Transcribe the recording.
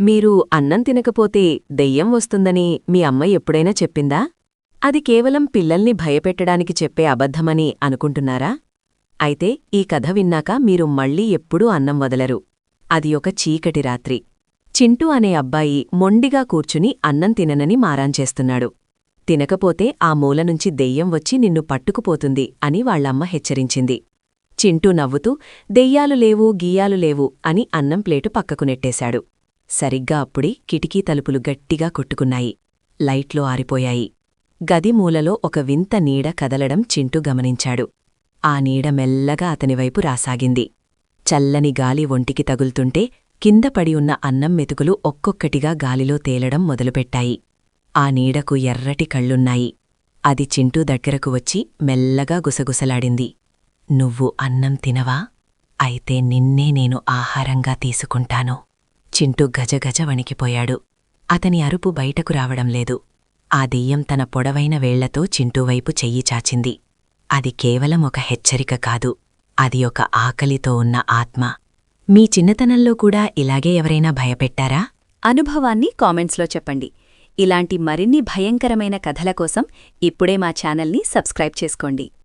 మీరు అన్నం తినకపోతే దెయ్యం వస్తుందని మీ అమ్మ ఎప్పుడైనా చెప్పిందా? అది కేవలం పిల్లల్ని భయపెట్టడానికి చెప్పే అబద్ధమని అనుకుంటున్నారా? అయితే ఈ కథ విన్నాక మీరు మళ్ళీ ఎప్పుడూ అన్నం వదలరు. అది ఒక చీకటి రాత్రి. చింటూ అనే అబ్బాయి మొండిగా కూర్చుని అన్నం తిననని మారాంచేస్తున్నాడు. తినకపోతే ఆ మూలనుంచి దెయ్యం వచ్చి నిన్ను పట్టుకుపోతుంది అని వాళ్ళమ్మ హెచ్చరించింది. చింటూ నవ్వుతూ దెయ్యాలు లేవు గీయాలు లేవు అని అన్నం ప్లేటు పక్కకు నెట్టేశాడు. సరిగ్గా అప్పుడే కిటికీ తలుపులు గట్టిగా కొట్టుకున్నాయి. లైట్లు ఆరిపోయాయి. గది మూలలో ఒక వింత నీడ కదలడం చింటూ గమనించాడు. ఆ నీడ మెల్లగా అతనివైపు రాసాగింది. చల్లని గాలి ఒంటికి తగులుతుంటే కింద పడి ఉన్న అన్నం మెతుకులు ఒక్కొక్కటిగా గాలిలో తేలడం మొదలుపెట్టాయి. ఆ నీడకు ఎర్రటి కళ్ళున్నాయి. అది చింటూ దగ్గరకు వచ్చి మెల్లగా గుసగుసలాడింది. నువ్వు అన్నం తినవా? అయితే నిన్నే నేను ఆహారంగా తీసుకుంటాను. చింటూ గజగజ వణికిపోయాడు. అతని అరుపు బయటకు రావడం లేదు. ఆ దెయ్యం తన పొడవైన వేళ్లతో చింటూవైపు చెయ్యి చాచింది. అది కేవలం ఒక హెచ్చరిక కాదు, అది ఒక ఆకలితో ఉన్న ఆత్మ. మీ చిన్నతనంలో కూడా ఇలాగే ఎవరైనా భయపెట్టారా? అనుభవాన్ని కామెంట్స్లో చెప్పండి. ఇలాంటి మరిన్ని భయంకరమైన కథల కోసం ఇప్పుడే మా ఛానల్ని సబ్స్క్రైబ్ చేసుకోండి.